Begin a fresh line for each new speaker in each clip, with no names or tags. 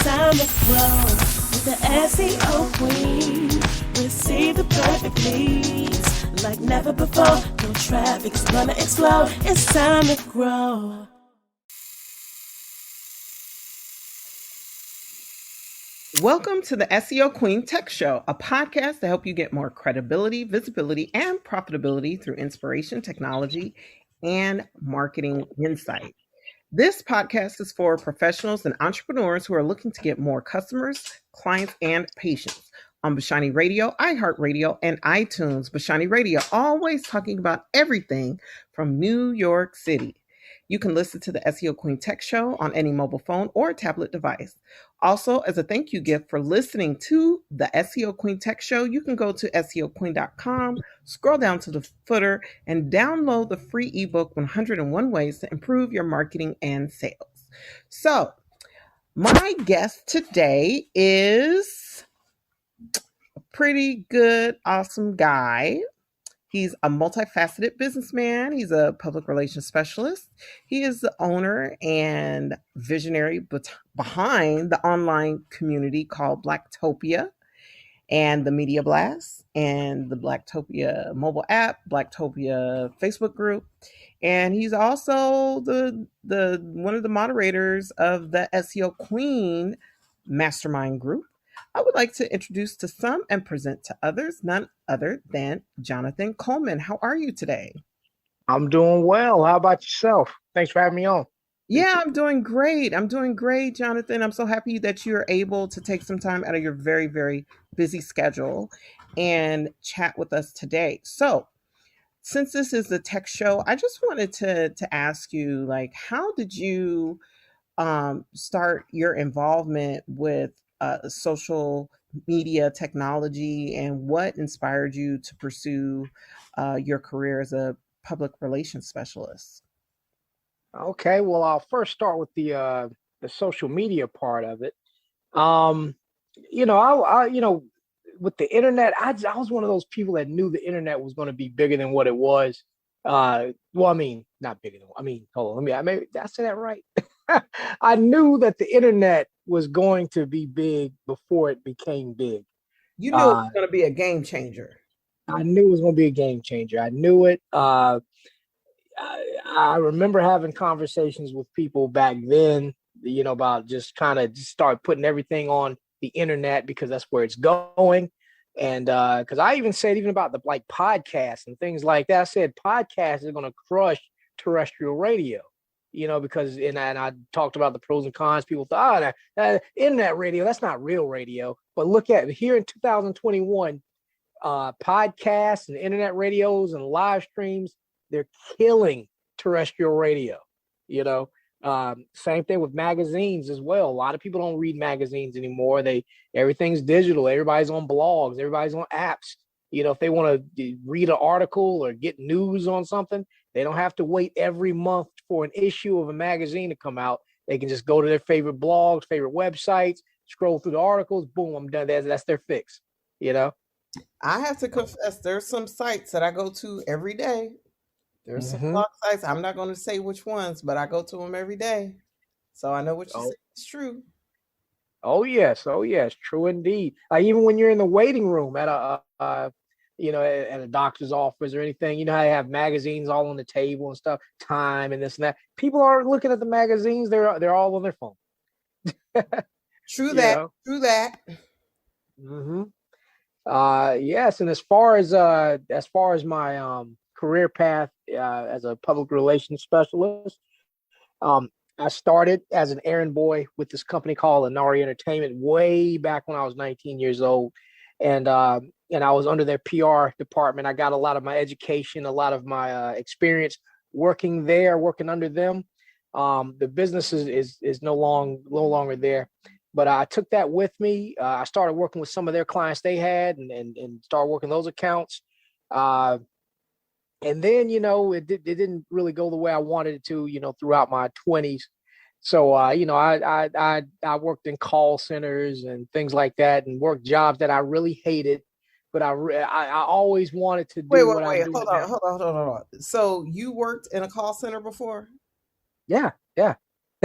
time to grow with the SEO queen. Receive the perfect leads like never before. No traffic is gonna explode. It's time to grow.
Welcome to the SEO Queen Tech Show, a podcast to help you get more credibility, visibility, and profitability through inspiration, technology, and marketing insight. This podcast is for professionals and entrepreneurs who are looking to get more customers, clients, and patients. On Bashani Radio, iHeartRadio, and iTunes, Bashani Radio, always talking about everything from New York City. You can listen to the SEO Queen Tech Show on any mobile phone or tablet device. Also, as a thank you gift for listening to the SEO Queen Tech Show, you can go to SEOqueen.com, scroll down to the footer, and download the free ebook 101 Ways to Improve Your Marketing and Sales. So, my guest today is a pretty good, awesome guy. He's a multifaceted businessman. He's a public relations specialist. He is the owner and visionary behind the online community called Blacktopia and the Media Blast and the Blacktopia mobile app, Blacktopia Facebook group. And he's also the one of the moderators of the SEO Queen Mastermind group. I would like to introduce to some and present to others none other than Jonathan Coleman. How are you today?
I'm doing well. How about yourself? Thanks for having me on.
Yeah, I'm doing great, Jonathan. I'm so happy that you're able to take some time out of your very, very busy schedule and chat with us today. So, since this is a tech show, I just wanted to ask you, like, how did you start your involvement with social media technology, and what inspired you to pursue your career as a public relations specialist?
Okay, well, I'll first start with the social media part of it. With the internet, I was one of those people that knew the internet was going to be bigger than what it was. Not bigger than. Hold on. Did I say that right? I knew that the internet was going to be big before it became big.
You knew it was going to be a game changer.
I knew it was going to be a game changer. I knew it. I remember having conversations with people back then, about just start putting everything on the internet because that's where it's going. And because I even said, even about the podcasts and things like that, I said podcasts are going to crush terrestrial radio. Because and I talked about the pros and cons. People thought, internet radio, that's not real radio. But look at it. Here in 2021, podcasts and internet radios and live streams, they're killing terrestrial radio. Same thing with magazines as well. A lot of people don't read magazines anymore. Everything's digital. Everybody's on blogs. Everybody's on apps. If they want to read an article or get news on something, they don't have to wait every month for an issue of a magazine to come out. They can just go to their favorite blogs, favorite websites, scroll through the articles, boom, I'm done. That's their fix,
I have to confess, there's some sites that I go to every day. There's some blog sites. I'm not going to say which ones, but I go to them every day. So I know what you say is true.
Oh, yes. True indeed. Even when you're in the waiting room at at a doctor's office or anything, how they have magazines all on the table and stuff, Time and this and that. People aren't looking at the magazines. They're all on their phone.
True that.
Mm-hmm. Yes. And as far as my career path as a public relations specialist, I started as an errand boy with this company called Inari Entertainment way back when I was 19 years old. And I was under their PR department. I got a lot of my education, a lot of my experience working under them. The business is no longer there, but I took that with me. I started working with some of their clients they had and started working those accounts. And then, it didn't really go the way I wanted it to, throughout my 20s. So, I worked in call centers and things like that, and worked jobs that I really hated, but I always wanted to do what I'm doing now.
Hold on. So you worked in a call center before?
Yeah.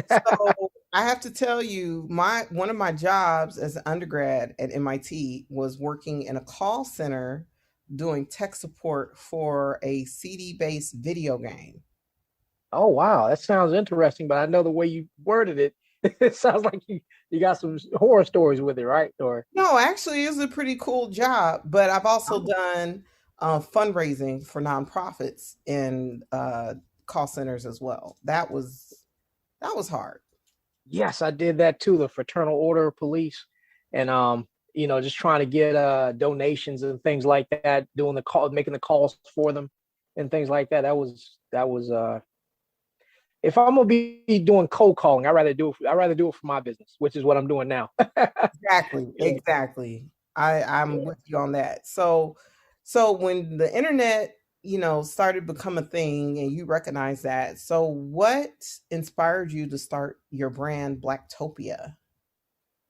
So I have to tell you, my one of my jobs as an undergrad at MIT was working in a call center doing tech support for a CD-based video game.
Oh wow, that sounds interesting. But I know the way you worded it, it sounds like you got some horror stories with it, right? Or
No, actually, it was a pretty cool job, but I've also
oh,
done fundraising for nonprofits in call centers as well. That was hard.
yes, I did that too. The Fraternal Order of Police, and just trying to get donations and things like that, doing the call, making the calls for them, and things like that. That was if I'm gonna be doing cold calling, I'd rather do it for my business, which is what I'm doing now.
Exactly,
You know,
exactly. I'm
yeah.
with you on that. So when the internet, started to become a thing and you recognize that, so what inspired you to start your brand Blacktopia?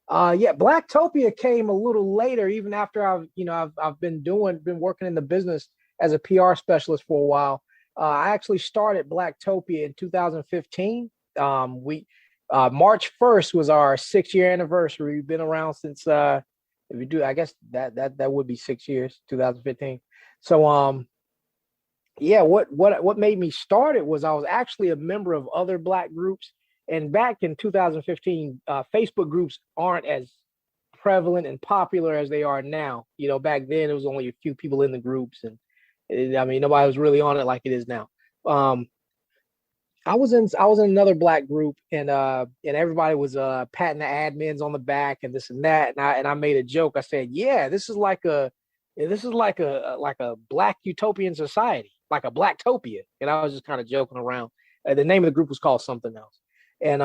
Yeah, Blacktopia came a little later, even after I've been working in the business as a PR specialist for a while. I actually started Blacktopia in 2015. We March 1st was our 6 year anniversary. We've been around since if we do, I guess that would be 6 years, 2015. So yeah, what made me start it was I was actually a member of other Black groups, and back in 2015, Facebook groups aren't as prevalent and popular as they are now. Back then there was only a few people in the groups, and I mean nobody was really on it like it is now. Um, I was in another Black group, and everybody was patting the admins on the back and this and that, and I made a joke. I said, "Yeah, this is like a Black utopian society, like a Blacktopia," and I was just kind of joking around. The name of the group was called something else, and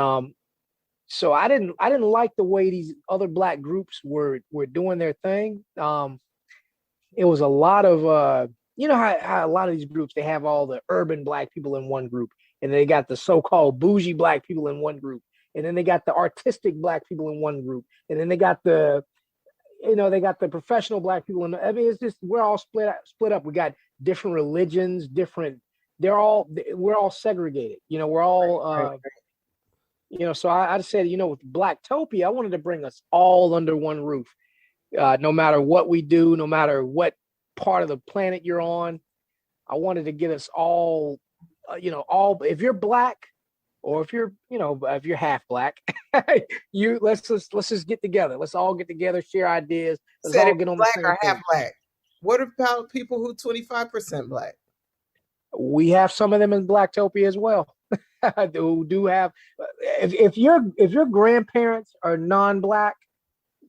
so I didn't like the way these other Black groups were doing their thing. It was a lot of how a lot of these groups, they have all the urban Black people in one group, and they got the so-called bougie Black people in one group, and then they got the artistic Black people in one group, and then they got the professional Black people. I mean, it's just we're all split up. We got different religions, different. We're all segregated. We're all
Right.
so I said, with Blacktopia, I wanted to bring us all under one roof. No matter what we do, no matter what part of the planet you're on, I wanted to get us all, all. If you're Black, or if you're half Black, you let's just get together. Let's all get together, share ideas. Let's
Said
all
it
get on the
Black
same
or half
page.
Black. What about people who 25% Black?
We have some of them in Blacktopia as well. Who do have, if your grandparents are non-Black,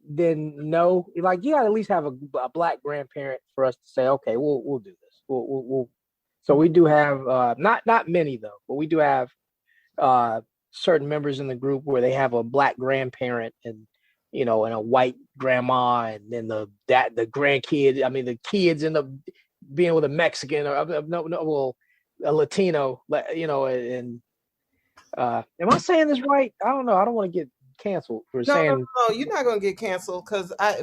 then no, like you gotta at least have a Black grandparent for us to say, okay, we'll do this. We'll. So we do have not many though, but we do have uh certain members in the group where they have a Black grandparent, and a white grandma, and then the grandkid. I mean, the kids end up being with a Mexican, or no, well, a Latino, and am I saying this right? I don't know. I don't want to get canceled for
No, no,
saying.
no. You're not going to get canceled because I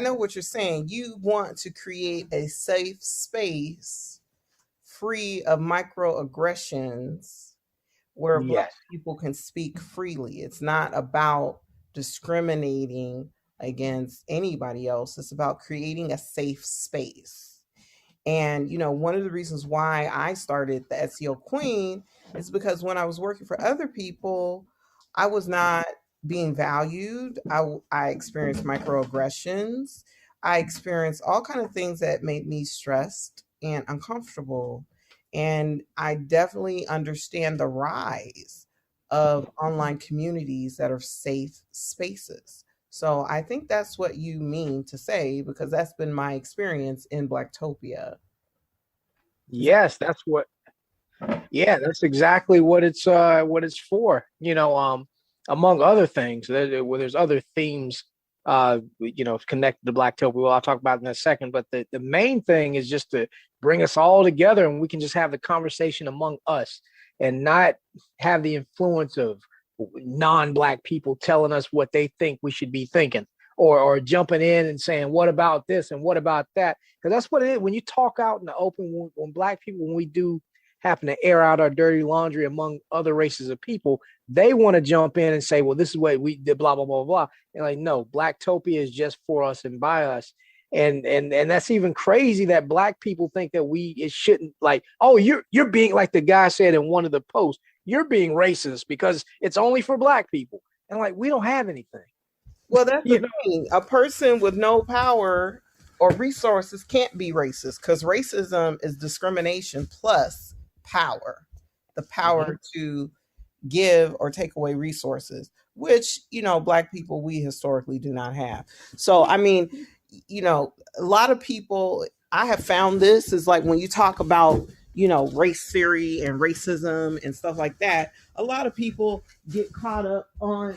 know what you're saying. You want to create a safe space free of microaggressions where Black
Yes.
people can speak freely. It's not about discriminating against anybody else. It's about creating a safe space. And one of the reasons why I started the SEO Queen is because when I was working for other people, I was not being valued. I experienced microaggressions. I experienced all kind of things that made me stressed and uncomfortable. And I definitely understand the rise of online communities that are safe spaces. So I think that's what you mean to say because that's been my experience in Blacktopia. Is that
Yes, that's what. Yeah, that's exactly what it's for. Among other things, there's other themes, connected to Blacktopia. Well, I'll talk about in a second. But the main thing is just to bring us all together, and we can just have the conversation among us, and not have the influence of non-Black people telling us what they think we should be thinking, or jumping in and saying, what about this and what about that? Because that's what it is when you talk out in the open. When Black people, when we do happen to air out our dirty laundry among other races of people, they want to jump in and say, well, this is what we did, blah, blah, blah, blah. And like, no, Blacktopia is just for us and by us. And that's even crazy that Black people think that it shouldn't, like, oh, you're being, like the guy said in one of the posts, you're being racist because it's only for Black people. And like, we don't have anything.
Well, that's the thing. A person with no power or resources can't be racist, because racism is discrimination plus power, the power to give or take away resources, which, Black people, we historically do not have. So, I mean, a lot of people, I have found this is like when you talk about, race theory and racism and stuff like that, a lot of people get caught up on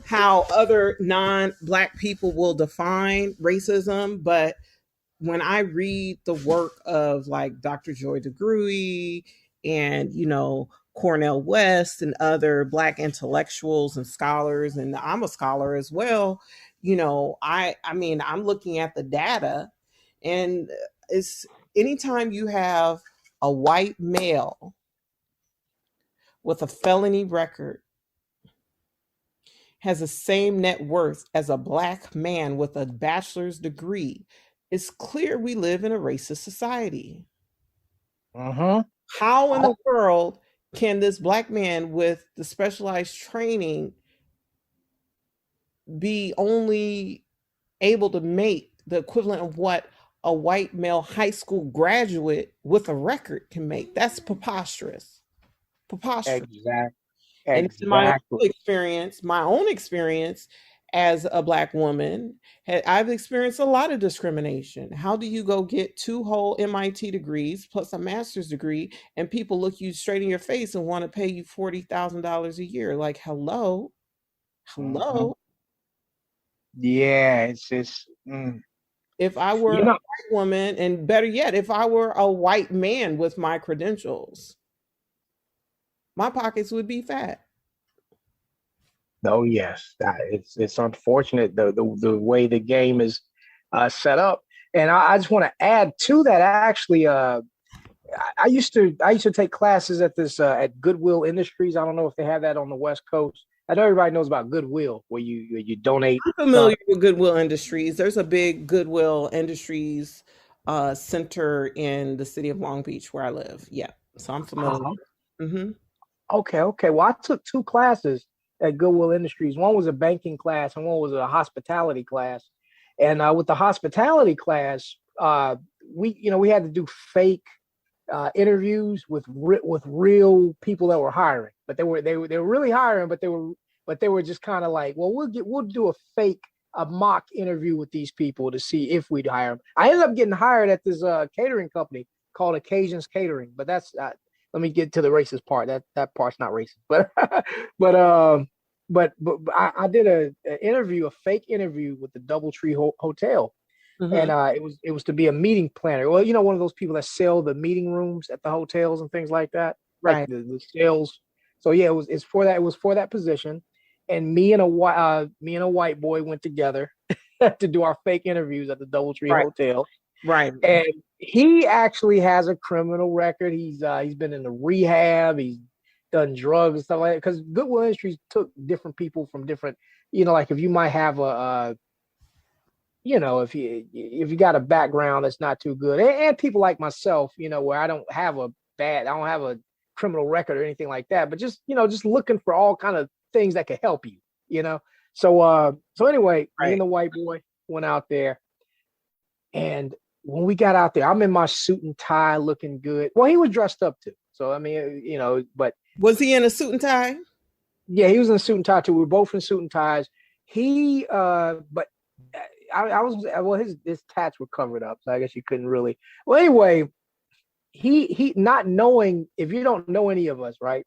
how other non-Black people will define racism. But when I read the work of like Dr. Joy DeGruy and, Cornel West and other Black intellectuals and scholars, and I'm a scholar as well, I mean, I'm looking at the data, and it's anytime you have a white male with a felony record has the same net worth as a Black man with a bachelor's degree, it's clear we live in a racist society. How in the world can this Black man with the specialized training be only able to make the equivalent of what a white male high school graduate with a record can make? That's preposterous.
Exactly.
And in my own experience as a Black woman, I've experienced a lot of discrimination. How do you go get 2 whole MIT degrees plus a master's degree, and people look you straight in your face and want to pay you $40,000 a year? Like, hello.
Yeah, it's
If I were a white woman, and better yet, if I were a white man with my credentials, my pockets would be fat.
Oh yes, it's unfortunate the way the game is set up. And I just want to add to that. Actually, I used to take classes at this at Goodwill Industries. I don't know if they have that on the West Coast. I know everybody knows about Goodwill, where you donate.
I'm familiar with Goodwill Industries. There's a big Goodwill Industries center in the city of Long Beach where I live. Yeah, so I'm familiar.
Okay. Well, I took 2 classes at Goodwill Industries. One was a banking class and one was a hospitality class. And with the hospitality class, we had to do fake interviews with real people that were hiring, but they were really hiring, but they were just kind of like, well, we'll do a mock interview with these people to see if we'd hire them. I ended up getting hired at this catering company called Occasions Catering, but that's let me get to the racist part. That part's not racist, but but I did a fake interview with the DoubleTree Hotel. And it was to be a meeting planner. Well, one of those people that sell the meeting rooms at the hotels and things like that,
right?
Like the sales. So yeah, it's for that. It was for that position. And me and a white boy went together to do our fake interviews at the DoubleTree Hotel.
Right.
And he actually has a criminal record. He's been in the rehab. He's done drugs and stuff like that. Because Goodwill Industries took different people from different. Like if you might have if you got a background that's not too good, and people like myself, where I don't have a criminal record or anything like that, but just looking for all kind of things that could help you, So anyway, me and the white boy went out there, and when we got out there, I'm in my suit and tie, looking good. Well, he was dressed up too, so I mean, but
was he in a suit and tie?
Yeah, he was in a suit and tie too. We were both in suit and ties. But I was, well, his tats were covered up, so I guess you couldn't really. Well, anyway, he not knowing, if you don't know any of us, right?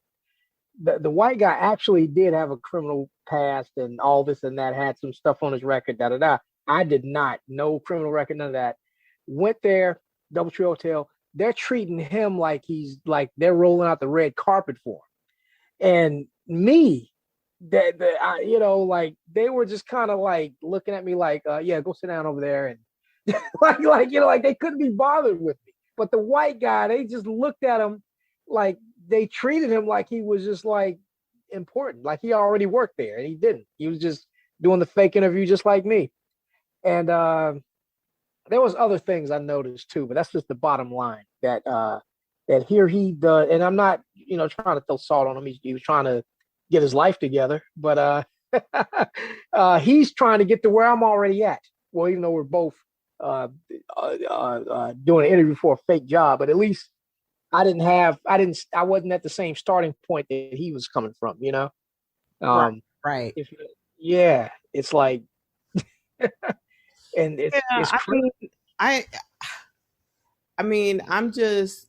The white guy actually did have a criminal past and all this and that, had some stuff on his record, da da da. I did not, no criminal record, none of that. Went there, DoubleTree Hotel. They're treating him like they're rolling out the red carpet for him, and me. Like they were just kind of like looking at me like, yeah, go sit down over there, and like they couldn't be bothered with me. But the white guy, they just looked at him like they treated him like he was just like important, like he already worked there, and he didn't. He was just doing the fake interview just like me. And there was other things I noticed too, but that's just the bottom line. That here he does, and I'm not, trying to throw salt on him. He was trying to get his life together, but he's trying to get to where I'm already at. Well, even though we're both doing an interview for a fake job, but at least I wasn't at the same starting point that he was coming from,
Right.
Yeah, it's like, and it's crazy.
I mean, I'm just,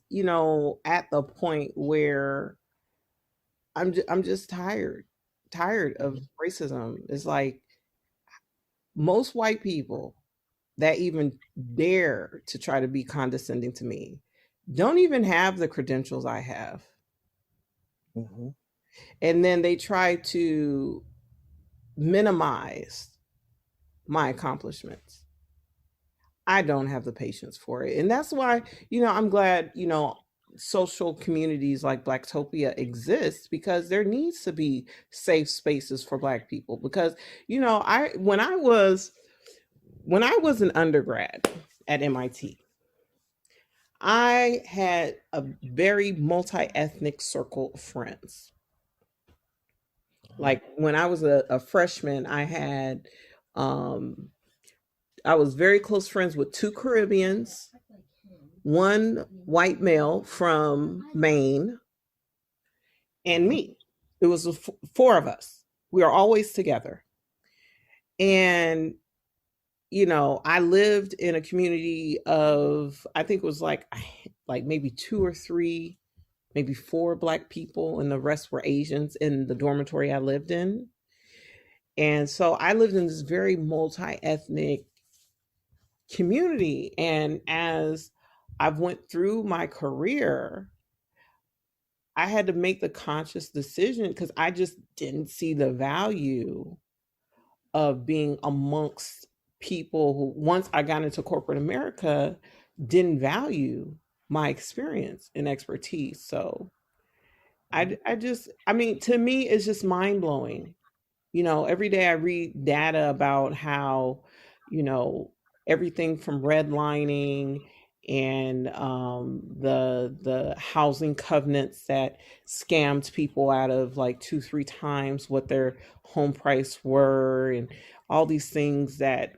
at the point where I'm just tired of racism. It's like most white people that even dare to try to be condescending to me don't even have the credentials I have.
Mm-hmm.
And then they try to minimize my accomplishments. I don't have the patience for it. And that's why, I'm glad, social communities like Blacktopia exist, because there needs to be safe spaces for Black people. Because, when I was an undergrad at MIT, I had a very multi-ethnic circle of friends. Like when I was a freshman, I was very close friends with 2 Caribbeans, 1 white male from Maine, and me. It was 4 of us. We were always together. And, I lived in a community of, I think it was like maybe 2 or 3, maybe 4 Black people, and the rest were Asians in the dormitory I lived in. And so I lived in this very multi-ethnic community. And as I've went through my career, I had to make the conscious decision, because I just didn't see the value of being amongst people who, once I got into corporate America, didn't value my experience and expertise. So I mean, to me, it's just mind blowing. Every day I read data about how, you know, everything from redlining and the housing covenants that scammed people out of like 2, 3 times what their home price were, and all these things that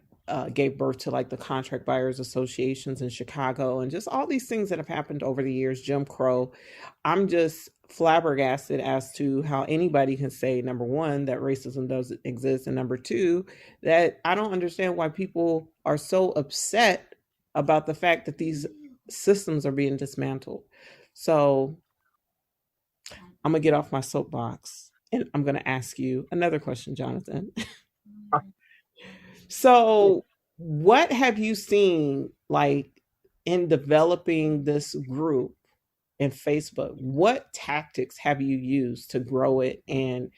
gave birth to like the contract buyers associations in Chicago, and just all these things that have happened over the years, Jim Crow. I'm just flabbergasted as to how anybody can say, number one, that racism doesn't exist, and number two, that I don't understand why people are so upset about the fact that these systems are being dismantled. So I'm gonna get off my soapbox and I'm gonna ask you another question, Jonathan. So what have you seen, like, in developing this group in Facebook? What tactics have you used to grow it and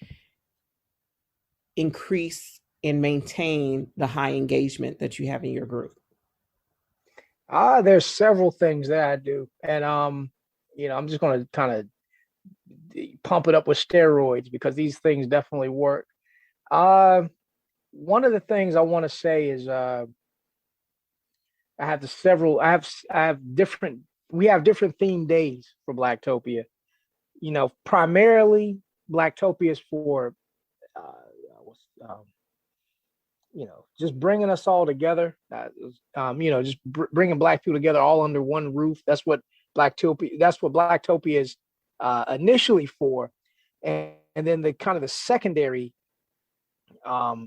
increase and maintain the high engagement that you have in your group?
There's several things that I do, and I'm just going to kind of pump it up with steroids because these things definitely work. One of the things I want to say is we have different theme days for Blacktopia. Primarily Blacktopia is for just bringing us all together. Just bringing Black people together all under one roof. That's what Blacktopia is initially for, and then the kind of the secondary, but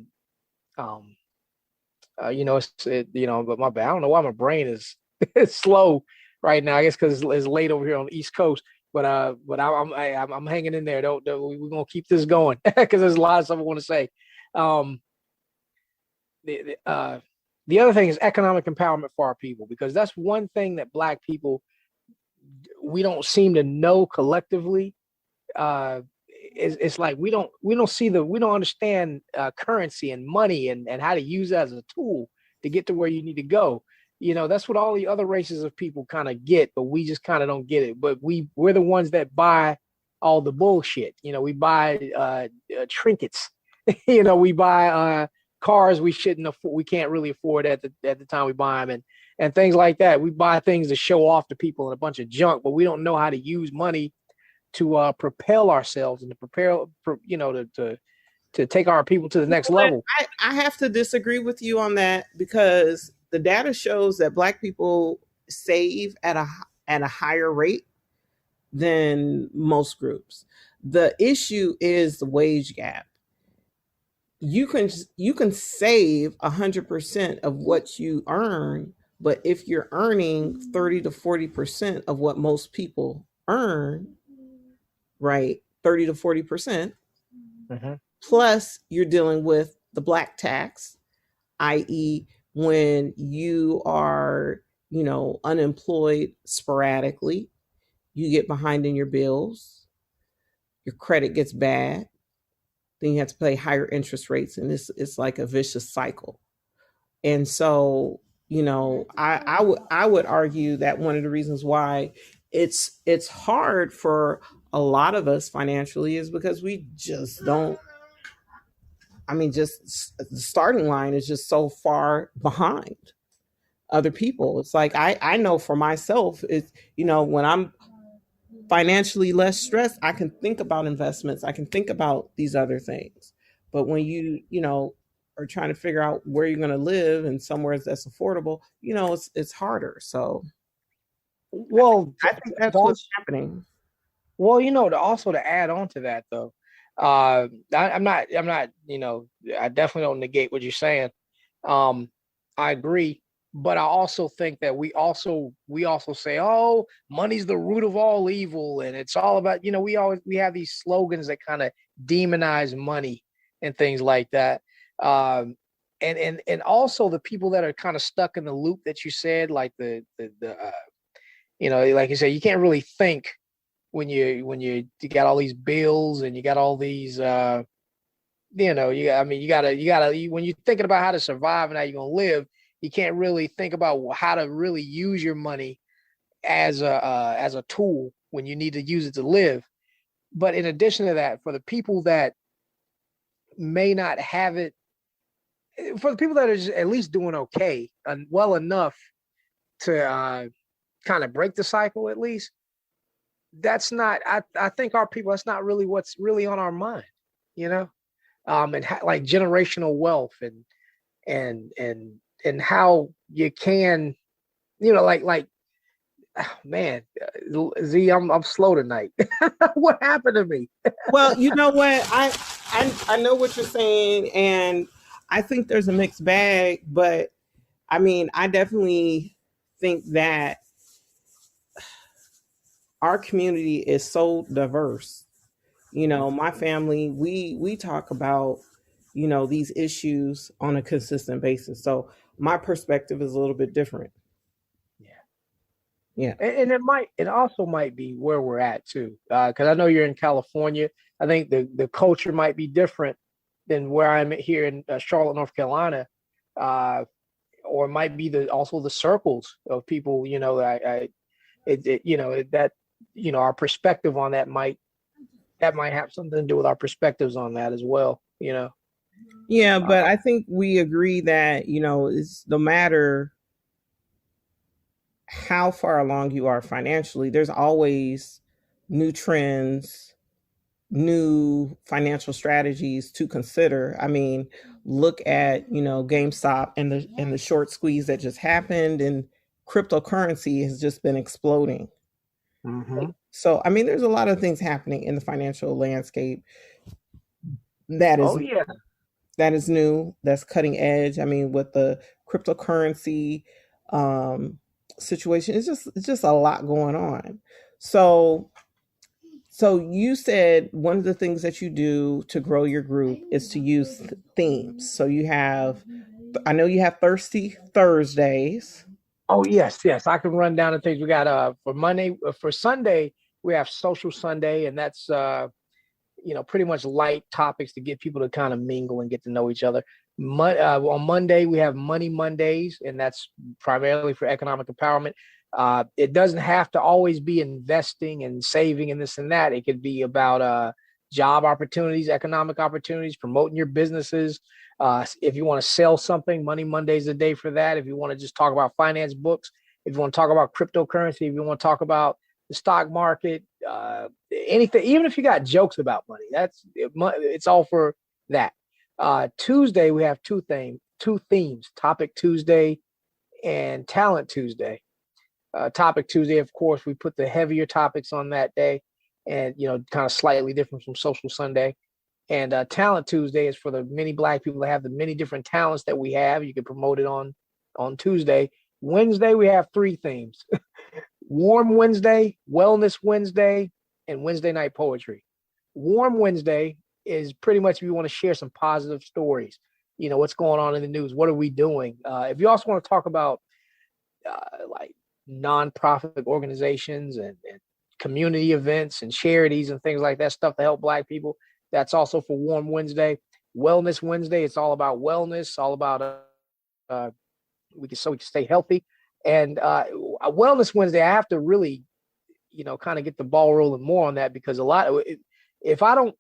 my bad. I don't know why my brain is it's slow right now. I guess because it's late over here on the East Coast. But I'm hanging in there. We're gonna keep this going because there's a lot of stuff I want to say. The other thing is economic empowerment for our people, because that's one thing that Black people, we don't seem to know collectively. It's like we don't understand currency and money and how to use it as a tool to get to where you need to go. That's what all the other races of people kind of get, but we just kind of don't get it. But we're the ones that buy all the bullshit. We buy trinkets. We buy cars we shouldn't afford. We can't really afford at the time we buy them, and things like that. We buy things to show off to people and a bunch of junk, but we don't know how to use money to propel ourselves and to prepare, to take our people to the next level.
I have to disagree with you on that, because the data shows that Black people save at a higher rate than most groups. The issue is the wage gap. You can save 100% of what you earn, but if you're earning 30 to 40% of what most people earn, right, 30 to 40%, plus you're dealing with the Black tax, i.e., when you are, unemployed sporadically, you get behind in your bills, your credit gets bad, then you have to pay higher interest rates, and it's like a vicious cycle. And so, I would argue that one of the reasons why it's hard for a lot of us financially is because we just don't. I mean, just the starting line is just so far behind other people. It's like I know for myself, it's when I'm financially less stressed, I can think about investments. I can think about these other things. But when you are trying to figure out where you're going to live and somewhere that's affordable, it's harder. So,
well,
I think that's what's happening.
Well, to add on to that though, I'm not, I definitely don't negate what you're saying. I agree. But I also think that we also say, oh, money's the root of all evil, and it's all about, we have these slogans that kind of demonize money and things like that. And also the people that are kind of stuck in the loop that you said, like the like you said, you can't really think when you got all these bills and you got all these you gotta when you're thinking about how to survive and how you're gonna live, you can't really think about how to really use your money as a tool when you need to use it to live. But in addition to that, for the people that may not have it, for the people that are just at least doing okay and well enough to kind of break the cycle, at least, that's not, I think our people, that's not really what's really on our mind, and like generational wealth and how you can, like, oh, man, Z, I'm slow tonight. What happened to me?
Well, you know what? I know what you're saying, and I think there's a mixed bag, but I mean, I definitely think that our community is so diverse. My family, we talk about, these issues on a consistent basis. So my perspective is a little bit different. Yeah.
And it also might be where we're at too. Cause I know you're in California. I think the culture might be different than where I'm here in Charlotte, North Carolina. Or it might be also the circles of people, our perspective on that might have something to do with our perspectives on that as well,
Yeah, but I think we agree that, it's no matter how far along you are financially, there's always new trends, new financial strategies to consider. I mean, look at, GameStop and the short squeeze that just happened, and cryptocurrency has just been exploding.
Mm-hmm.
So, I mean, there's a lot of things happening in the financial landscape that is new, that's cutting edge. I mean, with the cryptocurrency situation, it's just a lot going on. So you said one of the things that you do to grow your group is to use themes. So I know you have Thirsty Thursdays.
Oh, yes. I can run down the things we got. For Sunday, we have Social Sunday, and that's pretty much light topics to get people to kind of mingle and get to know each other. On Monday, we have Money Mondays, and that's primarily for economic empowerment. It doesn't have to always be investing and saving and this and that. It could be about job opportunities, economic opportunities, promoting your businesses. If you want to sell something, Money Monday is a day for that. If you want to just talk about finance books, if you want to talk about cryptocurrency, if you want to talk about the stock market, anything, even if you got jokes about money, it's all for that. Tuesday, we have two themes, Topic Tuesday and Talent Tuesday. Topic Tuesday, of course, we put the heavier topics on that day and, kind of slightly different from Social Sunday. And Talent Tuesday is for the many Black people that have the many different talents that we have. You can promote it on Tuesday. Wednesday, we have three themes. Warm Wednesday, Wellness Wednesday, and Wednesday Night Poetry. Warm Wednesday is pretty much if you want to share some positive stories, what's going on in the news, what are we doing? If you also want to talk about like nonprofit organizations and community events and charities and things like that, stuff to help Black people, that's also for Warm Wednesday. Wellness Wednesday, it's all about wellness, all about we can stay healthy. And Wellness Wednesday, I have to really, kind of get the ball rolling more on that, because if I don't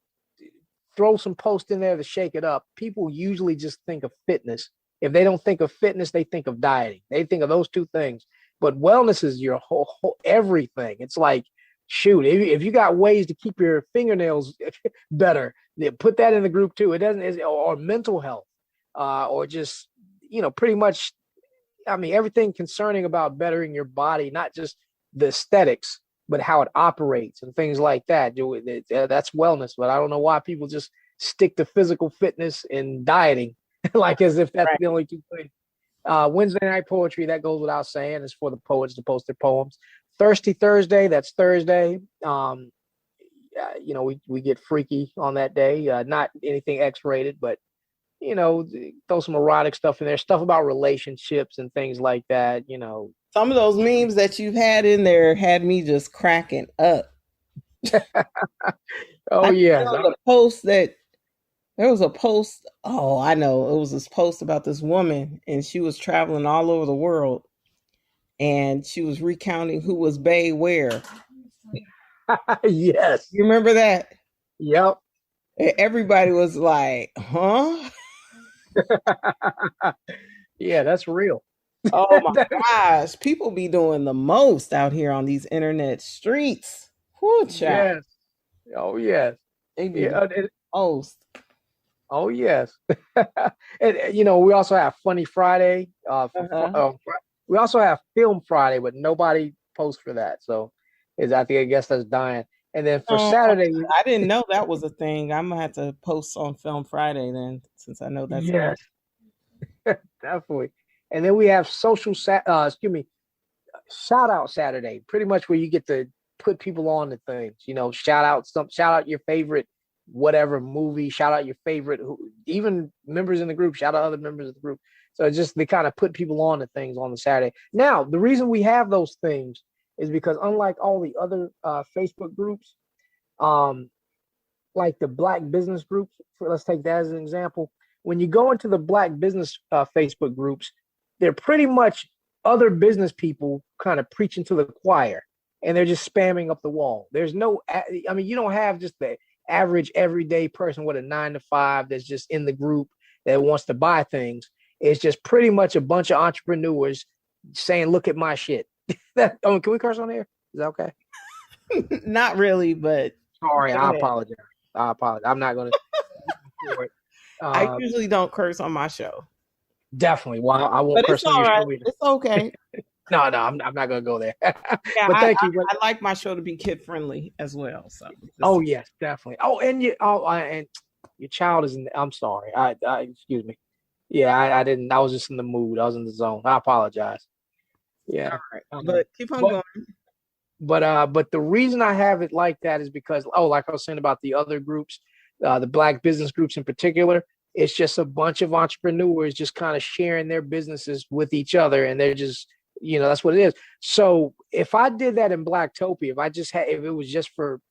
throw some posts in there to shake it up, people usually just think of fitness. If they don't think of fitness, they think of dieting. They think of those two things. But wellness is your whole everything. It's like, shoot, if you got ways to keep your fingernails better, put that in the group too. It doesn't, or mental health, or just, pretty much, everything concerning about bettering your body, not just the aesthetics, but how it operates and things like that. That's wellness. But I don't know why people just stick to physical fitness and dieting, like as if that's right. The only two things. Wednesday Night Poetry, that goes without saying, is for the poets to post their poems. Thirsty Thursday, that's Thursday. We get freaky on that day. Not anything X-rated, but throw some erotic stuff in there, stuff about relationships and things like that.
Some of those memes that you've had in there had me just cracking up.
Oh, yeah.
There was a post. Oh, I know. It was this post about this woman, and she was traveling all over the world, and she was recounting who was bae where.
Yes.
You remember that?
Yep.
Everybody was like, huh?
Yeah, that's real.
Oh my gosh. People be doing the most out here on these internet streets. Whoo, child.
Yes. Oh, yes.
They be the most.
Oh, yes. And, we also have Funny Friday. We also have Film Friday, but nobody posts for that. So I guess that's dying. And then for Saturday,
I didn't know that was a thing. I'm gonna have to post on Film Friday then, since I know that's
yes, definitely. And then we have Shout Out Saturday, pretty much where you get to put people on to things. Shout out your favorite whatever movie, shout out your favorite, even members in the group, shout out other members of the group. So just they kind of put people on to things on the Saturday. Now, the reason we have those things is because unlike all the other Facebook groups, like the Black business groups, let's take that as an example. When you go into the Black business Facebook groups, they're pretty much other business people kind of preaching to the choir, and they're just spamming up the wall. There's no, you don't have just the average everyday person with a 9-to-5 that's just in the group that wants to buy things. It's just pretty much a bunch of entrepreneurs saying, look at my shit. Can we curse on here? Is that okay?
Not really, but
sorry, I apologize. I'm not going to.
I usually don't curse on my show.
Definitely. Well, I won't curse on your show either.
It's okay.
No, I'm not going to go there.
Yeah, but thank you. I like my show to be kid friendly as well. So.
Yes, definitely. Oh, and and your child is I'm sorry. I excuse me. Yeah, I didn't. I was just in the mood. I was in the zone. I apologize. Yeah.
All right. But keep on going.
But the reason I have it like that is because, like I was saying about the other groups, the Black business groups in particular, it's just a bunch of entrepreneurs just kind of sharing their businesses with each other, and they're just, that's what it is. So if I did that in Blacktopia, if it was just for,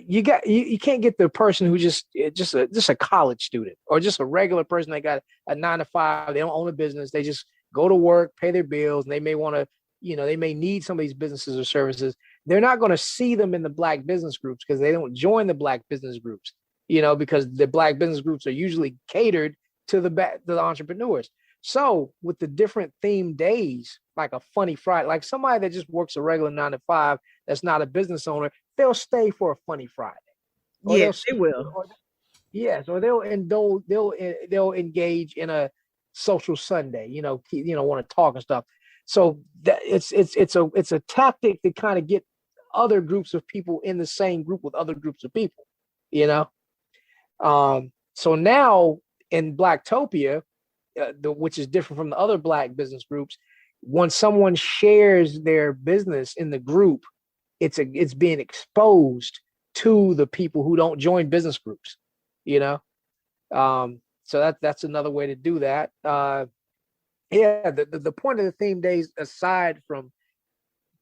you can't get the person who just a college student or just a regular person that got a 9 to 5. They don't own a business. They just go to work, pay their bills, and they may want to, they may need some of these businesses or services. They're not going to see them in the Black business groups because they don't join the Black business groups, because the Black business groups are usually catered to the entrepreneurs. So with the different themed days, like a funny Friday, like somebody that just works a regular 9 to 5, that's not a business owner, they'll stay for a funny Friday.
Or they will.
Yes, or they'll engage in a social Sunday. Want to talk and stuff. So that it's a tactic to kind of get other groups of people in the same group with other groups of people. So now in Blacktopia, which is different from the other Black business groups, when someone shares their business in the group, it's being exposed to the people who don't join business groups, so that's another way to do that. The point of the theme days, aside from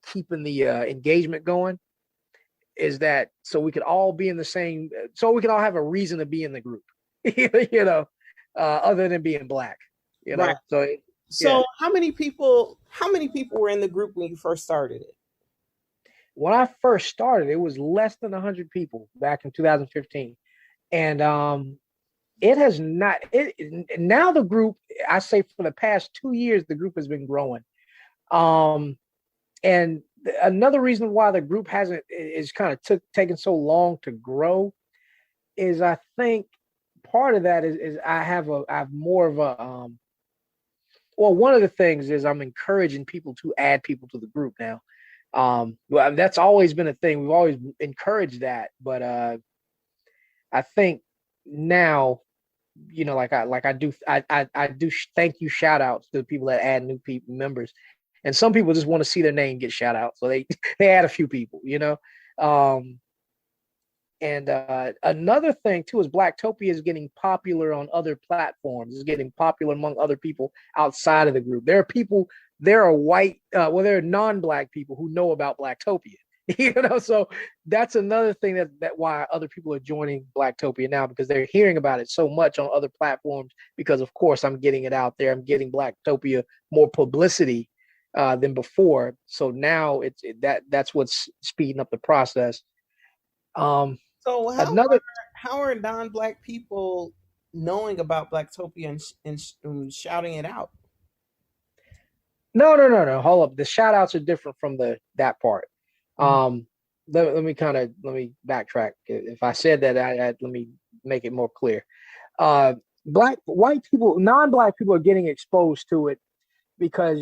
keeping the engagement going, is that so we could all be in the same, so we can all have a reason to be in the group, other than being Black,
Right. So how many people were in the group when you first started it?
When I first started, it was less than 100 people back in 2015. And it has not, now the group, I say for the past 2 years, the group has been growing. And another reason why the group is kind of taken so long to grow is, I think part of that is I have more of a, well, one of the things is I'm encouraging people to add people to the group now. Well, that's always been a thing. We've always encouraged that, but I think now, I do thank you shout outs to the people that add new members, and some people just want to see their name get shout out, so they add a few people, And another thing too is Blacktopia is getting popular on other platforms. It's getting popular among other people outside of the group. There are non-Black people who know about Blacktopia. So that's another thing that why other people are joining Blacktopia now, because they're hearing about it so much on other platforms. Because of course I'm getting it out there. I'm getting Blacktopia more publicity than before. So now that's what's speeding up the process.
So how are non-Black people knowing about Blacktopia and shouting it out?
No. Hold up. The shout outs are different from that part. Let me backtrack. If I said that, let me make it more clear. White people, non-Black people are getting exposed to it because,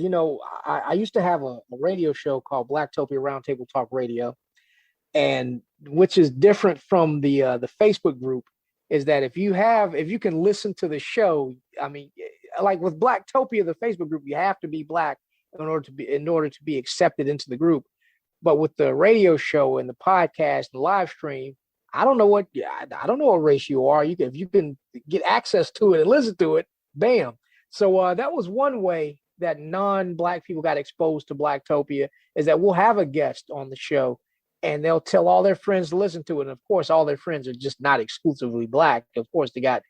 I used to have a radio show called Blacktopia Roundtable Talk Radio, and which is different from the Facebook group, is that if you can listen to the show, I mean, like with Blacktopia, the Facebook group, you have to be Black in order to be accepted into the group. But with the radio show and the podcast and the live stream, I don't know what race you are. If you can get access to it and listen to it, bam. So that was one way that non-Black people got exposed to Blacktopia, is that we'll have a guest on the show and they'll tell all their friends to listen to it. And of course, all their friends are just not exclusively Black. Of course, they got,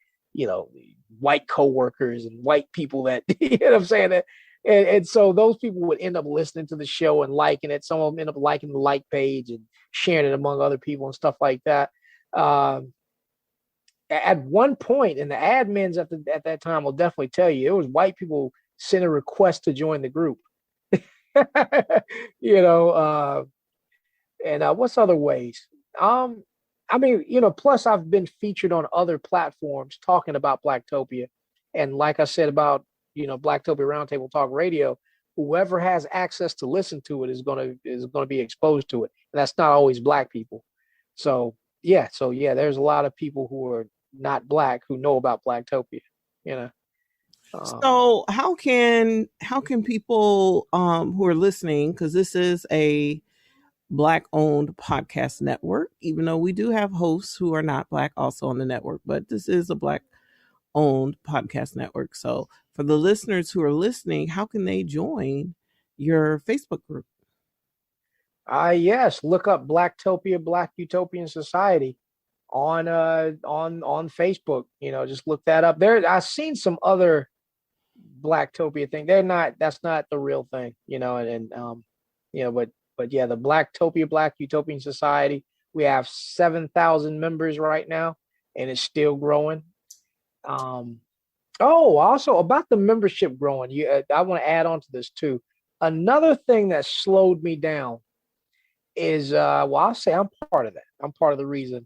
white coworkers and white people that, you know what I'm saying? And so those people would end up listening to the show and liking it. Some of them end up liking the like page and sharing it among other people and stuff like that. At one point, and the admins at that time will definitely tell you, it was white people sending requests to join the group. And what's other ways? Plus I've been featured on other platforms talking about Blacktopia. And like I said about, Blacktopia Roundtable Talk Radio, whoever has access to listen to it is going to be exposed to it. And that's not always Black people. So there's a lot of people who are not Black who know about Blacktopia,
So how can people who are listening, because this is a Black-owned podcast network, even though we do have hosts who are not Black also on the network, but this is a Black-owned podcast network. So for the listeners who are listening, how can they join your Facebook group?
Yes, look up Blacktopia, Black Utopian Society on Facebook. Just look that up. There, I've seen some other Blacktopia thing. That's not the real thing, but yeah, the Blacktopia, Black Utopian Society. We have 7,000 members right now, and it's still growing. Um, oh, also about the membership growing, I want to add on to this too. Another thing that slowed me down is well, I'll say I'm part of that. I'm part of the reason.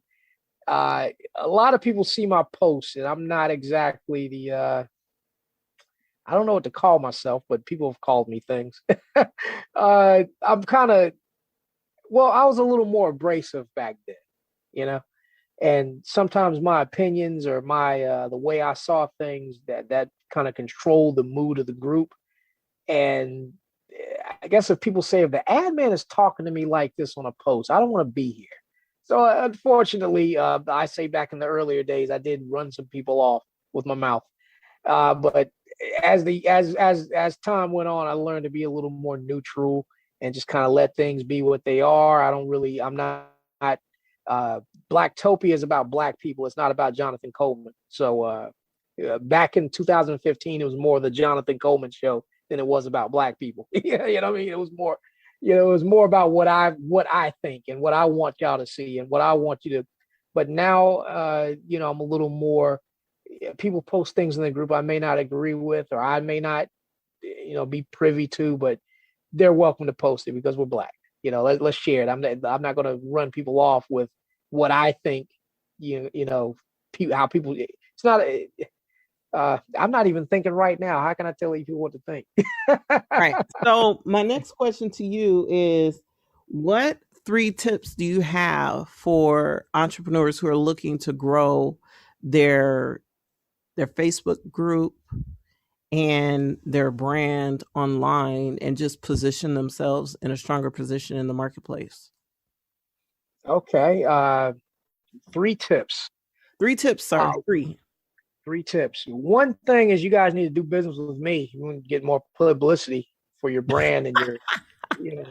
A lot of people see my posts, and I'm not exactly the I don't know what to call myself, but people have called me things. I'm kind of well, I was a little more abrasive back then, you know, and sometimes my opinions or my the way I saw things that kind of controlled the mood of the group. And I guess if people say if the admin is talking to me like this on a post, I don't want to be here. So unfortunately, I say back in the earlier days, I did run some people off with my mouth. But as time went on, I learned to be a little more neutral and just kind of let things be what they are. I'm not Blacktopia is about Black people. It's not about Jonathan Coleman. So back in 2015, it was more the Jonathan Coleman show than it was about Black people. You know what I mean? It was more, it was more about what I think and what I want y'all to see and what I want you to. But now, I'm a little more. People post things in the group I may not agree with or I may not, be privy to, but they're welcome to post it because we're Black. Let's share it. I'm not going to run people off with what I think. How people. It's not. I'm not even thinking right now. How can I tell you what to think?
Right. So my next question to you is, what 3 tips do you have for entrepreneurs who are looking to grow their Facebook group and their brand online and just position themselves in a stronger position in the marketplace?
Okay. 3 tips.
3 tips, sir.
Uh,
3.
3 tips. One thing is you guys need to do business with me. You want to get more publicity for your brand and your, you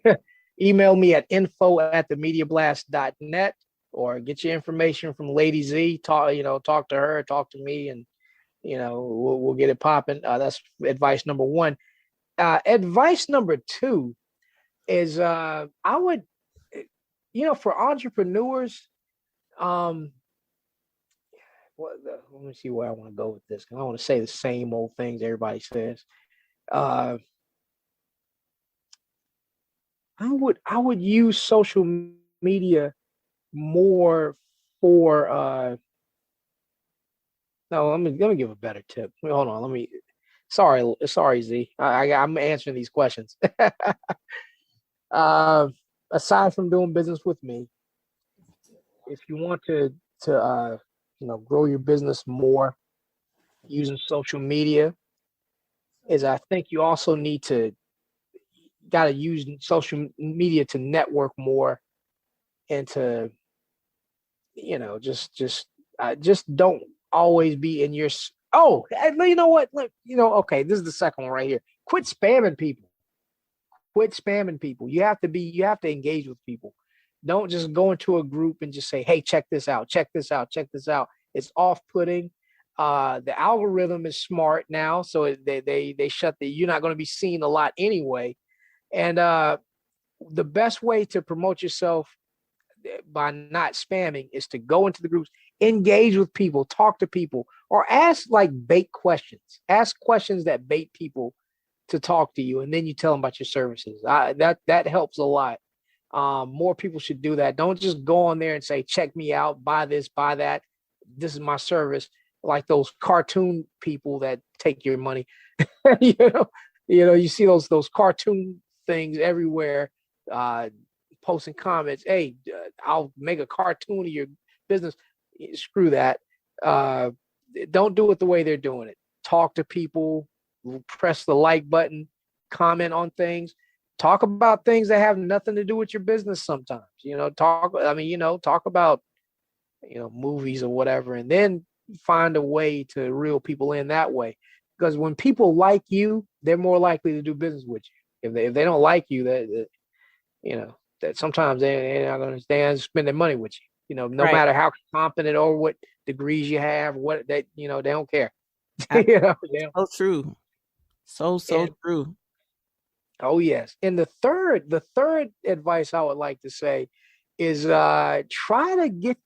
know, email me at info@themediablast.net or get your information from Lady Z. Talk to her, talk to me, and we'll get it popping. That's advice number one. Advice number two is I would, for entrepreneurs, um, let me see where I want to go with this. I don't want to say the same old things everybody says. Uh, I would use social media more for no, let me give a better tip. Wait, hold on, sorry Z. I'm answering these questions. uh Aside from doing business with me, if you want to grow your business more using social media, is I think you also got to use social media to network more and to just don't always be in your. Oh, you know what? Look, okay, this is the second one right here. Quit spamming people. Quit spamming people. You have to engage with people. Don't just go into a group and just say, hey, check this out, check this out, check this out. It's off-putting. The algorithm is smart now, so they shut you're not going to be seen a lot anyway. And the best way to promote yourself by not spamming is to go into the groups, engage with people, talk to people, or ask like bait questions. Ask questions that bait people to talk to you, and then you tell them about your services. That helps a lot. More people should do that. Don't just go on there and say, check me out, buy this, buy that. This is my service. Like those cartoon people that take your money. you know, you see those cartoon things everywhere, posting comments. Hey, I'll make a cartoon of your business. Screw that. Don't do it the way they're doing it. Talk to people, press the like button, comment on things, talk about things that have nothing to do with your business sometimes. Talk about, movies or whatever, and then find a way to reel people in that way. Because when people like you, they're more likely to do business with you. If they don't like you, that sometimes they're not going to understand spending money with you. No
Right.
matter how competent or what degrees you have, what they don't care.
So true. So
And,
true.
oh yes. And the third advice I would like to say is try to get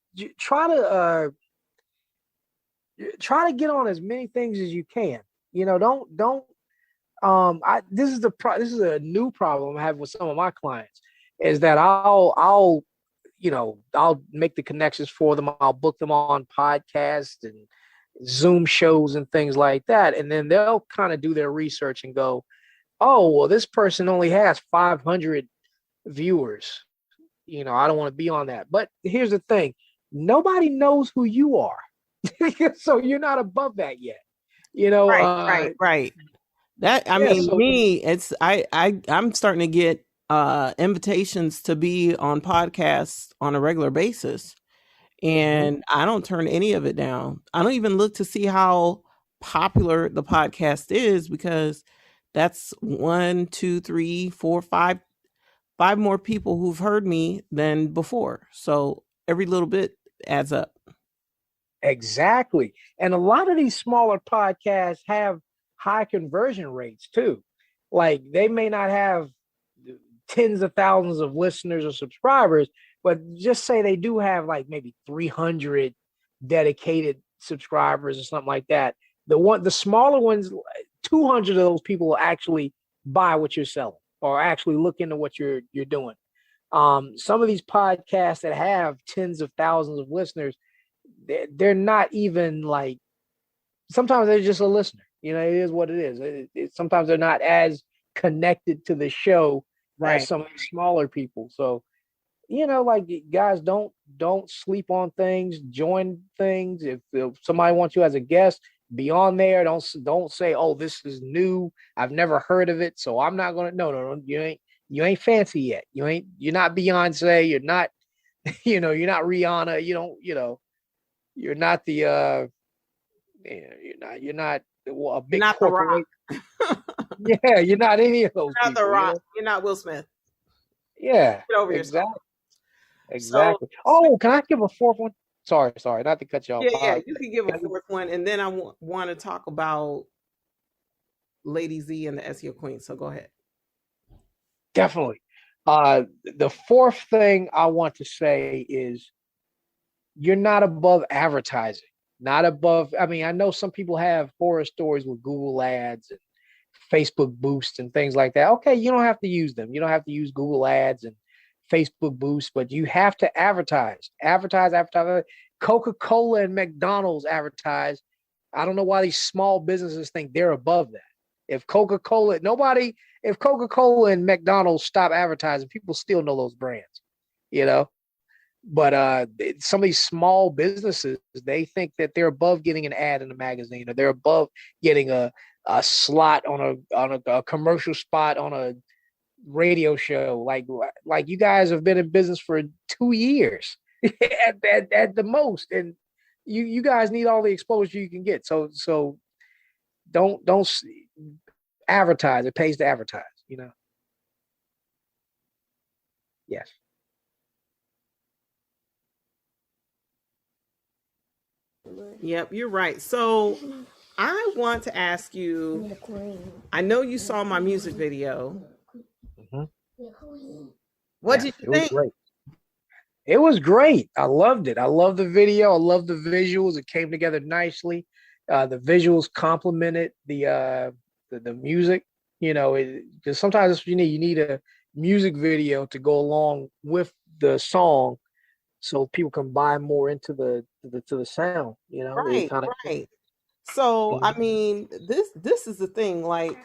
on as many things as you can. Don't this is a new problem I have with some of my clients is that I'll make the connections for them. I'll book them on podcasts and Zoom shows and things like that. And then they'll kind of do their research and go, oh, well, this person only has 500 viewers. I don't want to be on that. But here's the thing. Nobody knows who you are. So you're not above that yet.
Right. That I
Yeah,
mean,
so
me, it's I'm starting to get invitations to be on podcasts on a regular basis, and I don't turn any of it down. I don't even look to see how popular the podcast is because that's one, two, three, four, five more people who've heard me than before. So every little bit adds up.
exactly. And a lot of these smaller podcasts have high conversion rates too. Like they may not have tens of thousands of listeners or subscribers, but just say they do have like maybe 300 dedicated subscribers or something like that. The smaller ones, 200 of those people will actually buy what you're selling or actually look into what you're doing. Some of these podcasts that have tens of thousands of listeners, they're not even like, sometimes they're just a listener. It is what it is. Sometimes they're not as connected to the show as
Right.
some of the smaller people. So, like guys, don't sleep on things. Join things. If somebody wants you as a guest, be on there. Don't say, oh, this is new. I've never heard of it, so I'm not gonna. No. You ain't fancy yet. You're not Beyonce. You're not. You're not Rihanna. You don't. You're not the. You're not a
You're
big
not The Rock.
corporate. Yeah, you're not any of those
You're not The
people.
Rock. You're not Will Smith.
Yeah,
Get over yourself.
exactly.
So
Exactly. Oh, can I give a fourth one? Sorry, not to cut you off.
yeah, you can give a fourth one, and then I want to talk about Lady Z and the SEO Queen. So go ahead.
Definitely. The fourth thing I want to say is you're not above advertising. Not above. I mean, I know some people have horror stories with Google Ads and Facebook Boost and things like that. Okay, you don't have to use them. You don't have to use Google Ads and Facebook Boost, but you have to advertise. Advertise. Coca-Cola and McDonald's advertise. I don't know why these small businesses think they're above that. If Coca-Cola and McDonald's stop advertising, people still know those brands, you know. But some of these small businesses, they think that they're above getting an ad in a magazine, or they're above getting a slot on a commercial spot on a radio show. Like you guys have been in business for 2 years at the most, and you guys need all the exposure you can get. So don't advertise. It pays to advertise. Yes.
Yep, you're right. So I want to ask you, I know you saw my music video. What
Yes,
did you
it was
think?
great. It was great. I loved it. I love the video. I love the visuals. It came together nicely. The visuals complemented the music. Because sometimes that's what you need. You need a music video to go along with the song, so people can buy more into the sound. They
Right,
kind of.
right. So I mean, this is the thing. Like,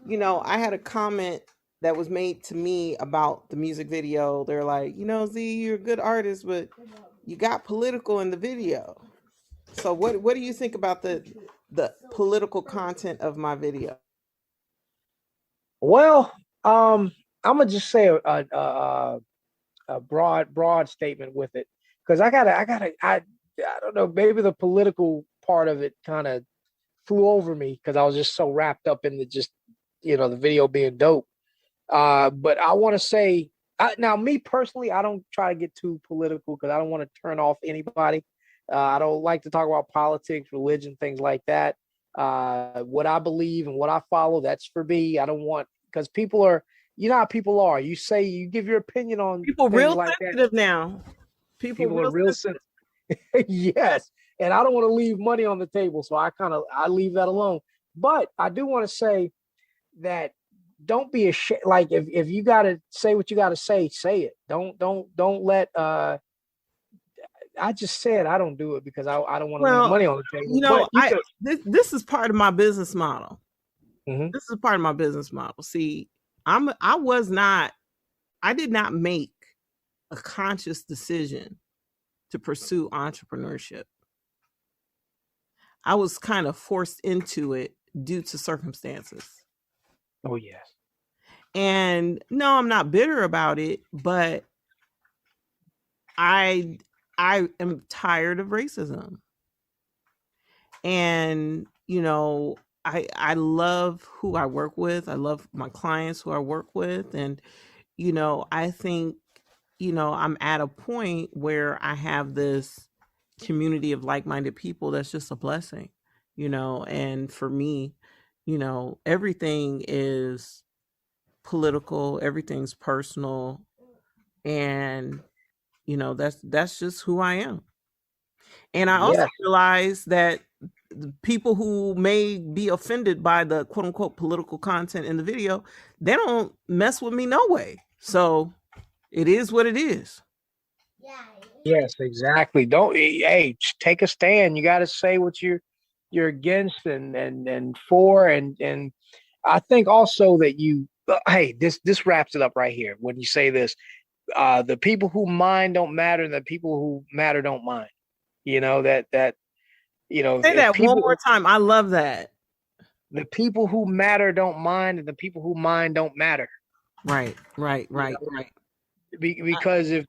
I had a comment that was made to me about the music video. They're like, Z, you're a good artist, but you got political in the video. So what do you think about the political content of my video?
Well, I'm gonna just say a broad statement with it, because I don't know, maybe the political part of it kind of flew over me because I was just so wrapped up in the video being dope. But I want to say Now, me personally, I don't try to get too political because I don't want to turn off anybody. I don't like to talk about politics, religion, things like that. What I believe and what I follow, that's for me. I don't want, because people are, you know how people are. You say, you give your opinion on
People
things
real
like that.
sensitive now. People
People are
real
real
sensitive.
yes. And I don't want to leave money on the table. So I leave that alone. But I do want to say that don't be ashamed. Like if you got to say what you got to say it. Don't let, I just said I don't do it because I don't want to leave
Well,
money on the table.
you know,
But you could.
this is part of my business model.
Mhm.
This is part of my business model. See, I did not make a conscious decision to pursue entrepreneurship. I was kind of forced into it due to circumstances.
Oh, yes.
And no, I'm not bitter about it, but I am tired of racism. And, you know, I love who I work with. I love my clients who I work with. And, you know, I think, you know, I'm at a point where I have this community of like-minded people that's just a blessing, you know. And for me, you know, everything is political, everything's personal, and you know, that's just who I am. And I also
Yes.
realize that the people who may be offended by the quote unquote political content in the video, they don't mess with me no way. So it is what it is.
Yes, exactly. Don't, hey, take a stand. You got to say what you're against and for, and I think also that you, hey, this wraps it up right here when you say this. The people who mind don't matter, and the people who matter don't mind. You know that you know
Say
if
that one
people,
more time. I love that.
the people who matter don't mind, and the people who mind don't matter.
Right, right,
You
right,
know,
right.
because if,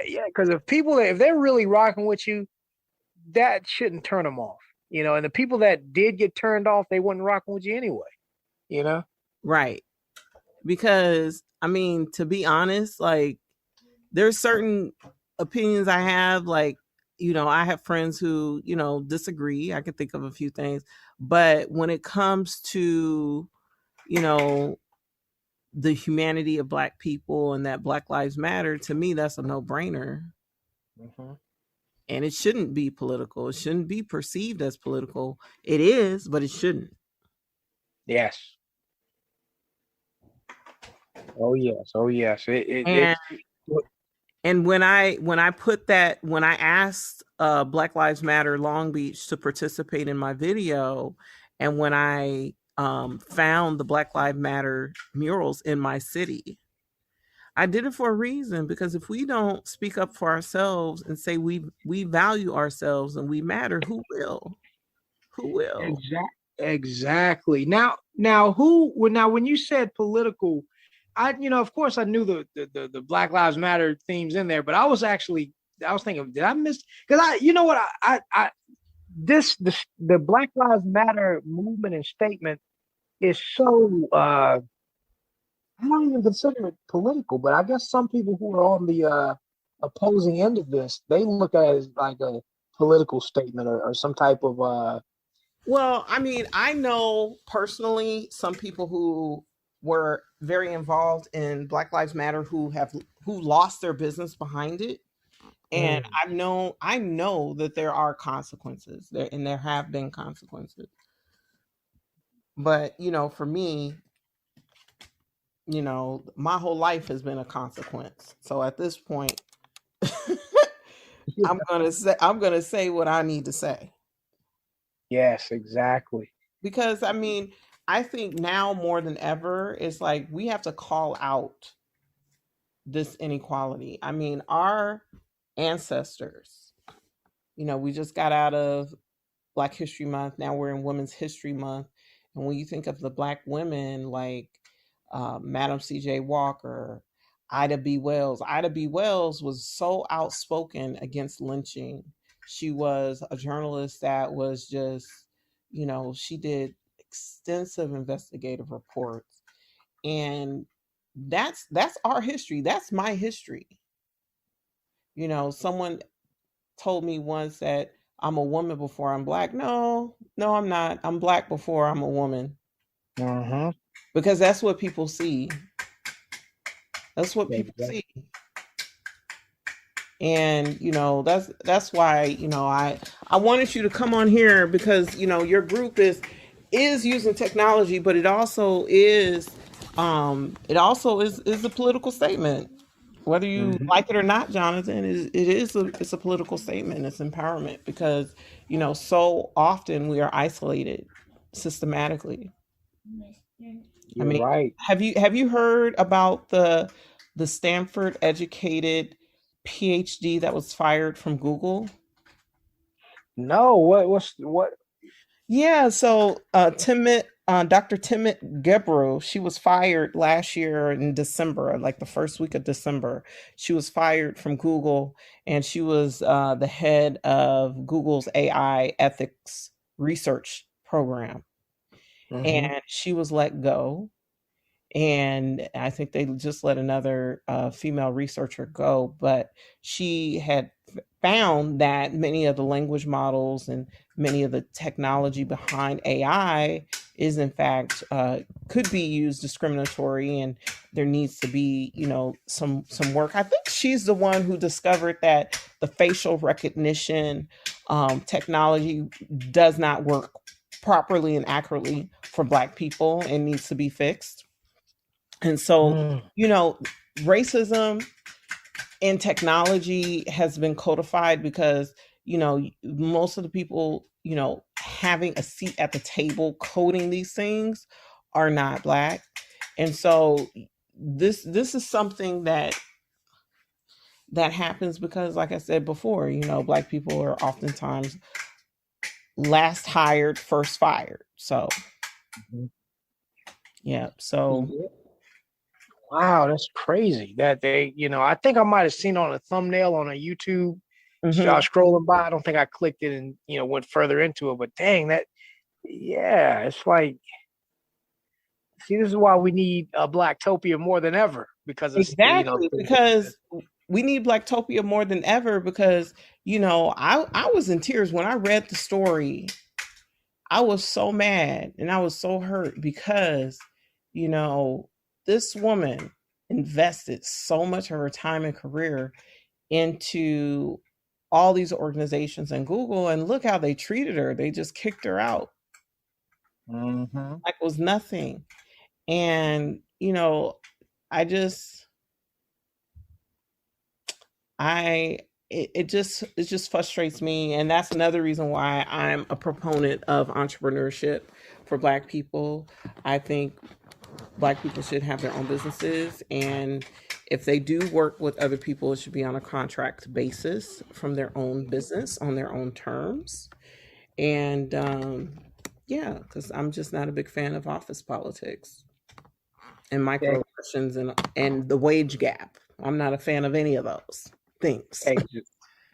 yeah, because if people, if they're really rocking with you, that shouldn't turn them off. You know, and the people that did get turned off, they wasn't rocking with you anyway. You know.
Right. Because I mean, to be honest, like there's certain opinions I have, like, you know, I have friends who, you know, disagree. I can think of a few things. But when it comes to, you know, the humanity of Black people and that Black Lives Matter, to me, that's a no brainer.
Mm-hmm.
And it shouldn't be political. It shouldn't be perceived as political. It is, but it shouldn't.
Yes. Oh yes. Oh yes.
And and when I put that, when I asked Black Lives Matter Long Beach to participate in my video, and when I found the Black Lives Matter murals in my city, I did it for a reason. Because if we don't speak up for ourselves and say we value ourselves and we matter, who will? Who will?
Exactly. Now who? Now when you said political, of course I knew the Black Lives Matter themes in there, but I was thinking, did I miss? Because you know what, I the Black Lives Matter movement and statement is so, I don't even consider it political, but I guess some people who are on the opposing end of this, they look at it as like a political statement, or some type of
Well, I mean, I know personally some people who were very involved in Black Lives Matter who lost their business behind it. And
mm,
I know that there are consequences there, and there have been consequences. But, you know, for me, you know, my whole life has been a consequence. So at this point, I'm going to say what I need to say.
yes, exactly.
Because I mean, I think now more than ever, it's like we have to call out this inequality. I mean, our ancestors, you know, we just got out of Black History Month. Now we're in Women's History Month. And when you think of the Black women like Madam C.J. Walker, Ida B. Wells was so outspoken against lynching. She was a journalist that was just, you know, she did extensive investigative reports. And that's our history. That's my history. Someone told me once that I'm a woman before I'm black. No, no, I'm not. I'm black before I'm a woman.
Mm-hmm.
Because that's what people see. That's what people
Exactly.
see. And that's why I wanted you to come on here because your group is using technology, but it also is a political statement, whether you
Mm-hmm.
like it or not. Jonathan, it's a political statement. It's empowerment because so often we are isolated systematically. I
You're
mean,
right.
have you heard about the Stanford educated PhD that was fired from Google?
No, what?
Yeah, so Dr. Timit Gebru, she was fired last year in December, like the first week of December. She was fired from Google, and she was the head of Google's AI ethics research program,
Mm-hmm.
and she was let go. And I think they just let another female researcher go. But she had found that many of the language models and many of the technology behind AI is, in fact, could be used discriminatory, and there needs to be, some work. I think she's the one who discovered that the facial recognition technology does not work properly and accurately for Black people and needs to be fixed. And so,
Mm.
you know, racism in technology has been codified because, most of the people, having a seat at the table coding these things are not Black. And so this is something that happens because, like I said before, Black people are oftentimes last hired, first fired. So
Mhm.
yeah. So
Yeah. Wow, that's crazy. That I think I might have seen on a thumbnail on a YouTube. I
mhm.
was scrolling by. I don't think I clicked it and went further into it. But dang, yeah, it's like, see, this is why we need a Blacktopia more than ever because it's
Exactly, because we need Blacktopia more than ever because, I was in tears when I read the story. I was so mad and I was so hurt because, you know, this woman invested so much of her time and career into all these organizations and Google, and look how they treated her. They just kicked her out
hmm
like it was nothing. And, I just I it just frustrates me, and that's another reason why I'm a proponent of entrepreneurship for Black people. I think Black people should have their own businesses, and if they do work with other people, it should be on a contract basis from their own business on their own terms. And yeah, because I'm just not a big fan of office politics and microaggressions and the wage gap. I'm not a fan of any of those things.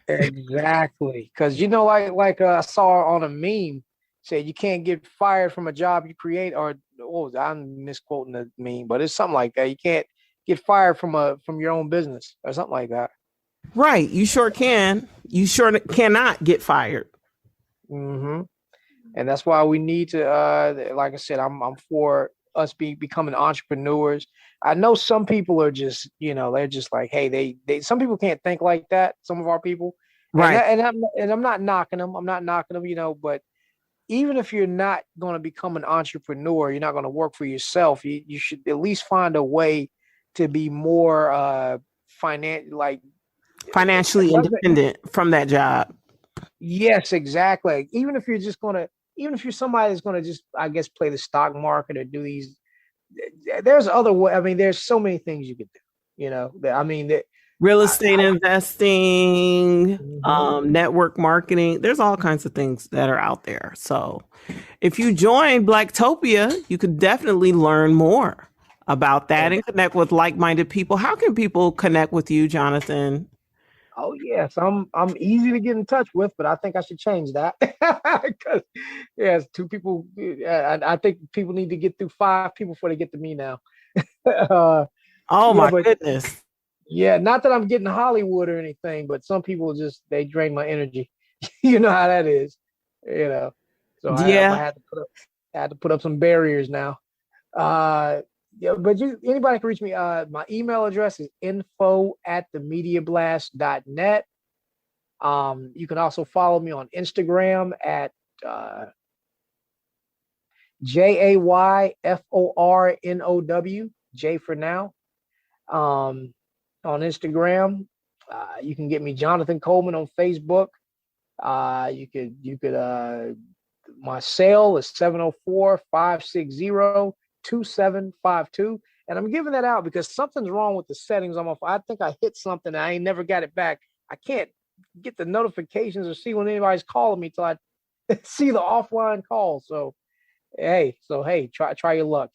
Exactly. Because I saw on a meme said you can't get fired from a job you create, or what was it? I'm misquoting the meme, but it's something like that. You can't get fired from your own business or something like that.
Right. You sure can. You sure cannot get fired.
hmm And that's why we need to, like I said, I'm for us becoming entrepreneurs. I know some people are just, they're just like, hey, they some people can't think like that. Some of our people,
Right.
and I'm not knocking them. I'm not knocking them, but even if you're not going to become an entrepreneur, you're not going to work for yourself. You should at least find a way to be more like
Financially independent from that job.
yes, exactly. Even if you're somebody that's gonna just, I guess, play the stock market or do these, there's other way. I mean, there's so many things you could do. I mean,
Real
I,
estate investing,
mhm.
network marketing. There's all kinds of things that are out there. So if you join Blacktopia, you could definitely learn more about that
And
and connect with like-minded people. How can people connect with you, Jonathan?
oh yes, I'm easy to get in touch with, but I think I should change that because yes, two people. I think people need to get through five people before they get to me now.
Oh
Yeah,
my
but
goodness.
yeah, not that I'm getting Hollywood or anything, but some people just they drain my energy. You know how that is, you know. So I
Yeah.
had to put up some barriers now. Uh, yeah, but anybody can reach me. My email address is info@themediablast.net. You can also follow me on Instagram at uh, JAYFORNOW, J for now. Um, on Instagram, you can get me Jonathan Coleman on Facebook. You could my cell is 704-560-2752. And I'm giving that out because something's wrong with the settings on my phone. I think I hit something and I ain't never got it back. I can't get the notifications or see when anybody's calling me till I see the offline call. So hey, try your luck.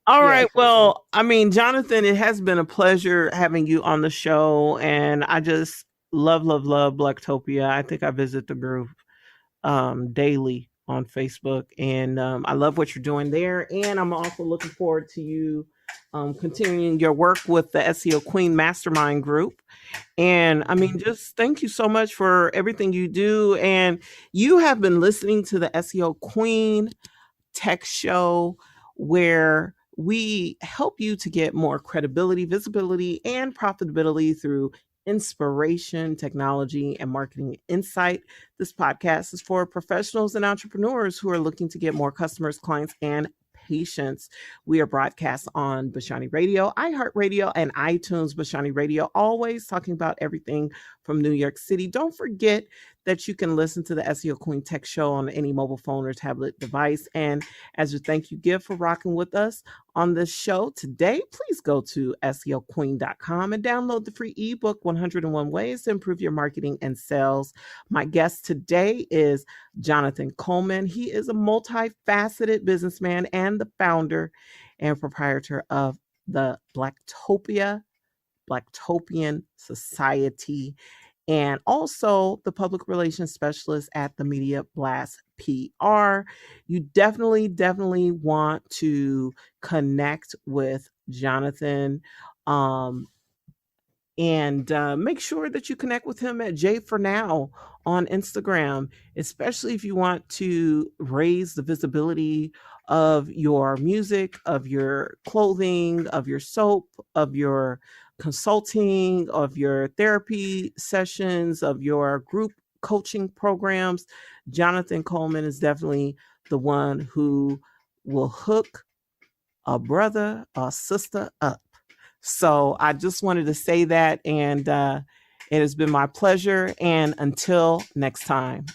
All
Yeah.
right. Well, I mean, Jonathan, it has been a pleasure having you on the show. And I just love, love, love Blacktopia. I think I visit the group daily on Facebook. And I love what you're doing there. And I'm also looking forward to you continuing your work with the SEO Queen Mastermind group. And I mean, just thank you so much for everything you do. And you have been listening to the SEO Queen Tech Show, where we help you to get more credibility, visibility, and profitability through inspiration, technology, and marketing insight. This podcast is for professionals and entrepreneurs who are looking to get more customers, clients, and patients. We are broadcast on Bashani Radio, iHeartRadio, and iTunes. Bashani Radio, always talking about everything from New York City. Don't forget that you can listen to the SEO Queen Tech Show on any mobile phone or tablet device. And as a thank you gift for rocking with us on this show today, please go to SEOqueen.com and download the free ebook, 101 Ways to Improve Your Marketing and Sales. My guest today is Jonathan Coleman. He is a multifaceted businessman and the founder and proprietor of the Blacktopian Society, and also the public relations specialist at the Media Blast PR. You definitely want to connect with Jonathan. And make sure that you connect with him at J for Now on Instagram, especially if you want to raise the visibility of your music, of your clothing, of your soap, of your consulting, of your therapy sessions, of your group coaching programs. Jonathan Coleman is definitely the one who will hook a brother or sister up. So I just wanted to say that, and it has been my pleasure. And until next time.